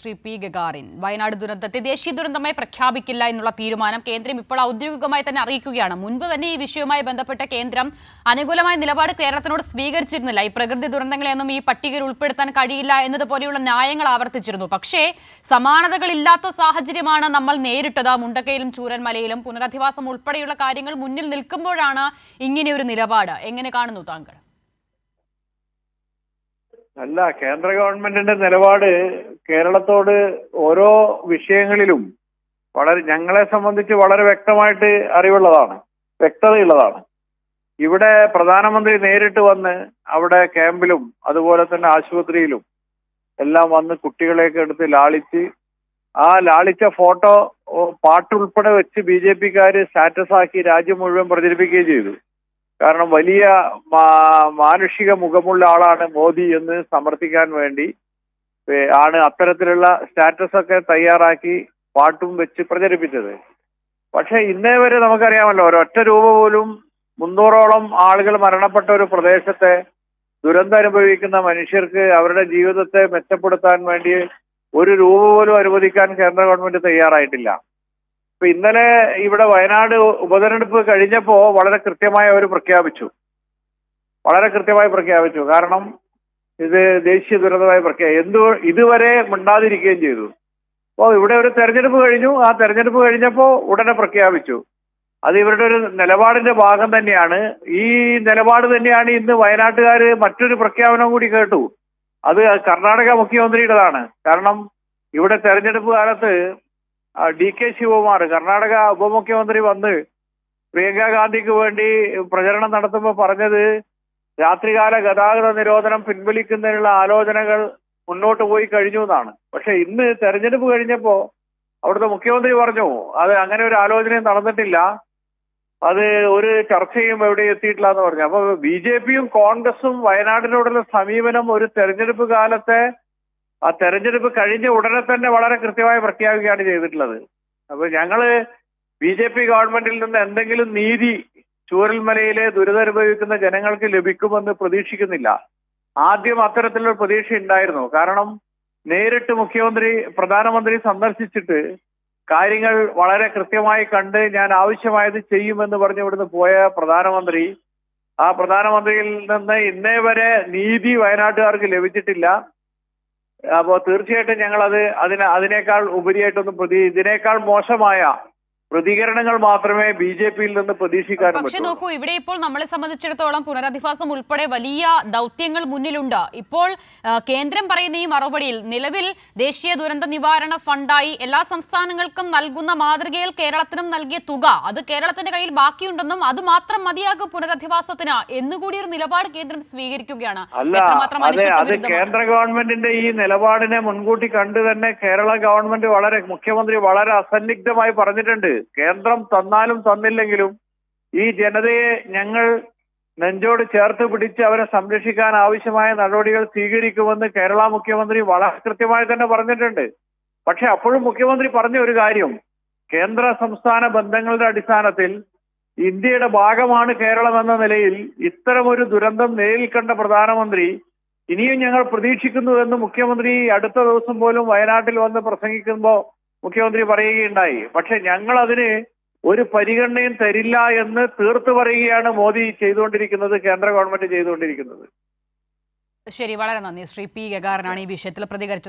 Shri P Gagarin Wayanad ദുരന്തത്തെ ദേശീയ ദുരന്തമായി പ്രഖ്യാപിക്കില്ല എന്നുള്ള തീരുമാനം കേന്ദ്രം ഇപ്പോൾ ഔദ്യോഗികമായി തന്നെ അറിയിക്കുകയാണ്. മുൻപ് തന്നെ ഈ വിഷയവുമായി ബന്ധപ്പെട്ട കേന്ദ്രം അനുകൂലമായ നിലപാട് കേരളത്തിനോട് സ്വീകരിച്ചിരുന്നില്ല. ഈ പ്രകൃതി ദുരന്തങ്ങളെയൊന്നും ഈ പട്ടികയിൽ ഉൾപ്പെടുത്താൻ കഴിയില്ല എന്നതുപോലെയുള്ള ന്യായങ്ങൾ ആവർത്തിച്ചിരുന്നു. പക്ഷേ സമാനതകളില്ലാത്ത സാഹചര്യമാണ് നമ്മൾ നേരിട്ടത്. മുണ്ടക്കയിലും ചൂരന്മലയിലും പുനരധിവാസം ഉൾപ്പെടെയുള്ള കാര്യങ്ങൾ മുന്നിൽ നിൽക്കുമ്പോഴാണ് ഇങ്ങനെയൊരു നിലപാട്. എങ്ങനെ കാണുന്നു താങ്കൾ? അല്ല, കേന്ദ്ര ഗവൺമെന്റിന്റെ നിലപാട് കേരളത്തോട് ഓരോ വിഷയങ്ങളിലും ഞങ്ങളെ സംബന്ധിച്ച് വളരെ വ്യക്തമായിട്ട് വ്യക്തതയുള്ളതാണ്. ഇവിടെ പ്രധാനമന്ത്രി നേരിട്ട് വന്ന് അവിടെ ക്യാമ്പിലും അതുപോലെ തന്നെ ആശുപത്രിയിലും എല്ലാം വന്ന് കുട്ടികളെയൊക്കെ എടുത്ത് ലാളിച്ച് ലാളിച്ച ഫോട്ടോ പാട്ടുൾപ്പെടെ വെച്ച് BJP-ക്കാര് സ്റ്റാറ്റസ് ആക്കി രാജ്യം മുഴുവൻ പ്രചരിപ്പിക്കുകയും ചെയ്തു. കാരണം വലിയ മാനുഷിക മുഖമുള്ള ആളാണ് മോദി എന്ന് സമർത്ഥിക്കാൻ വേണ്ടി ആണ് അത്തരത്തിലുള്ള സ്റ്റാറ്റസ് ഒക്കെ തയ്യാറാക്കി പാട്ടും വെച്ച് പ്രചരിപ്പിച്ചത്. പക്ഷെ ഇന്നേ വരെ നമുക്കറിയാമല്ലോ, ഒരൊറ്റ രൂപ പോലും 300ഓളം ആളുകൾ മരണപ്പെട്ട ഒരു പ്രദേശത്തെ ദുരന്തം അനുഭവിക്കുന്ന മനുഷ്യർക്ക് അവരുടെ ജീവിതത്തെ മെച്ചപ്പെടുത്താൻ വേണ്ടി ഒരു രൂപ പോലും അനുവദിക്കാൻ കേന്ദ്ര ഗവൺമെന്റ് തയ്യാറായിട്ടില്ല. ഇപ്പൊ ഇന്നലെ ഇവിടെ വയനാട് ഉപതെരഞ്ഞെടുപ്പ് കഴിഞ്ഞപ്പോ വളരെ കൃത്യമായി പ്രഖ്യാപിച്ചു. കാരണം ഇത് ദേശീയ ദുരന്തമായി ഇതുവരെ മിണ്ടാതിരിക്കുകയും ചെയ്തു. അപ്പോൾ ഇവിടെ ഒരു തെരഞ്ഞെടുപ്പ് കഴിഞ്ഞു. ആ തെരഞ്ഞെടുപ്പ് കഴിഞ്ഞപ്പോ ഉടനെ പ്രഖ്യാപിച്ചു. അത് ഇവരുടെ ഒരു നിലപാടിന്റെ ഭാഗം തന്നെയാണ്. ഈ നിലപാട് തന്നെയാണ് ഇന്ന് വയനാട്ടുകാര് മറ്റൊരു പ്രഖ്യാപനം കൂടി കേട്ടു. അത് കർണാടക മുഖ്യമന്ത്രിയുടേതാണ്. കാരണം ഇവിടെ തെരഞ്ഞെടുപ്പ് കാലത്ത് DK ശിവകുമാർ കർണാടക ഉപമുഖ്യമന്ത്രി വന്ന് പ്രിയങ്ക ഗാന്ധിക്ക് വേണ്ടി പ്രചരണം നടത്തുമ്പോൾ പറഞ്ഞത് രാത്രികാല ഗതാഗത നിരോധനം പിൻവലിക്കുന്നതിനുള്ള ആലോചനകൾ മുന്നോട്ട് പോയി കഴിഞ്ഞു എന്നാണ്. പക്ഷെ ഇന്ന് തെരഞ്ഞെടുപ്പ് കഴിഞ്ഞപ്പോ അവിടുത്തെ മുഖ്യമന്ത്രി പറഞ്ഞു അത് അങ്ങനെ ഒരു ആലോചനയും നടന്നിട്ടില്ല, അത് ഒരു ചർച്ചയും എവിടെയും എത്തിയിട്ടില്ല എന്ന് പറഞ്ഞു. അപ്പൊ BJP-യും കോൺഗ്രസും വയനാടിനോടുള്ള സമീപനം ഒരു തെരഞ്ഞെടുപ്പ് കാലത്തെ ആ തെരഞ്ഞെടുപ്പ് കഴിഞ്ഞ ഉടനെ തന്നെ വളരെ കൃത്യമായി പ്രഖ്യാപിക്കുകയാണ് ചെയ്തിട്ടുള്ളത്. അപ്പൊ ഞങ്ങള് BJP ഗവൺമെന്റിൽ നിന്ന് എന്തെങ്കിലും നീതി ചൂരൽമലയിലെ ദുരിതമനുഭവിക്കുന്ന ജനങ്ങൾക്ക് ലഭിക്കുമെന്ന് പ്രതീക്ഷിക്കുന്നില്ല. ആദ്യം അത്തരത്തിലുള്ള പ്രതീക്ഷ ഉണ്ടായിരുന്നു. കാരണം നേരിട്ട് പ്രധാനമന്ത്രി സന്ദർശിച്ചിട്ട് കാര്യങ്ങൾ വളരെ കൃത്യമായി കണ്ട് ഞാൻ ആവശ്യമായത് ചെയ്യുമെന്ന് പറഞ്ഞ് ഇവിടുന്ന് പോയ പ്രധാനമന്ത്രിയിൽ നിന്ന് ഇന്നേ വരെ നീതി വയനാട്ടുകാർക്ക് ലഭിച്ചിട്ടില്ല. അപ്പോൾ തീർച്ചയായിട്ടും ഞങ്ങളത് അതിനേക്കാൾ ഉപരിയായിട്ടൊന്നും ഇതിനേക്കാൾ മോശമായ പ്രതികരണങ്ങൾ മാത്രമേ BJP-യിൽ നിന്ന് പ്രതീക്ഷിക്കാൻ പറ്റൂ. പക്ഷെ നോക്കൂ, ഇവിടെ ഇപ്പോൾ നമ്മളെ സംബന്ധിച്ചിടത്തോളം പുനരധിവാസം ഉൾപ്പെടെ വലിയ ദൗത്യങ്ങൾ മുന്നിലുണ്ട്. ഇപ്പോൾ കേന്ദ്രം പറയുന്ന ഈ മറുപടിയിൽ നിലവിൽ ദേശീയ ദുരന്ത നിവാരണ ഫണ്ടായി എല്ലാ സംസ്ഥാനങ്ങൾക്കും നൽകുന്ന മാതൃകയിൽ കേരളത്തിനും നൽകിയ തുക അത് കേരളത്തിന്റെ കയ്യിൽ ബാക്കിയുണ്ടെന്നും അത് മാത്രം മതിയാകും പുനരധിവാസത്തിന് എന്നുകൂടി ഒരു നിലപാട് കേന്ദ്രം സ്വീകരിക്കുകയാണ്. അത് കേന്ദ്ര ഗവൺമെന്റിന്റെ ഈ നിലപാടിനെ മുൻകൂട്ടി കണ്ടു തന്നെ കേരള ഗവൺമെന്റ് മുഖ്യമന്ത്രി വളരെ അസന്നിഗ്ധമായി പറഞ്ഞിട്ടുണ്ട്. കേന്ദ്രം തന്നാലും തന്നില്ലെങ്കിലും ഈ ജനതയെ ഞങ്ങൾ നെഞ്ചോട് ചേർത്ത് പിടിച്ച് അവരെ സംരക്ഷിക്കാൻ ആവശ്യമായ നടപടികൾ സ്വീകരിക്കുമെന്ന് കേരള മുഖ്യമന്ത്രി വളരെ കൃത്യമായി തന്നെ പറഞ്ഞിട്ടുണ്ട്. പക്ഷെ അപ്പോഴും മുഖ്യമന്ത്രി പറഞ്ഞ ഒരു കാര്യം, കേന്ദ്ര സംസ്ഥാന ബന്ധങ്ങളുടെ അടിസ്ഥാനത്തിൽ ഇന്ത്യയുടെ ഭാഗമാണ് കേരളം എന്ന നിലയിൽ ഇത്തരമൊരു ദുരന്തം നേരിൽ കണ്ട പ്രധാനമന്ത്രി ഇനിയും ഞങ്ങൾ പ്രതീക്ഷിക്കുന്നു എന്ന് മുഖ്യമന്ത്രി അടുത്ത ദിവസം പോലും വയനാട്ടിൽ വന്ന് പ്രസംഗിക്കുമ്പോൾ മുഖ്യമന്ത്രി പറയുകയുണ്ടായി. പക്ഷെ ഞങ്ങൾ അതിന് ഒരു പരിഗണനയും തരില്ല എന്ന് തീർത്തു പറയുകയാണ് മോദി ചെയ്തുകൊണ്ടിരിക്കുന്നത്, കേന്ദ്ര ഗവൺമെന്റ് ചെയ്തുകൊണ്ടിരിക്കുന്നത്. ശരി, വളരെ നന്ദി. ശ്രീ പി ഗഗാറിനാണ് ഈ വിഷയത്തിൽ പ്രതികരിച്ചത്.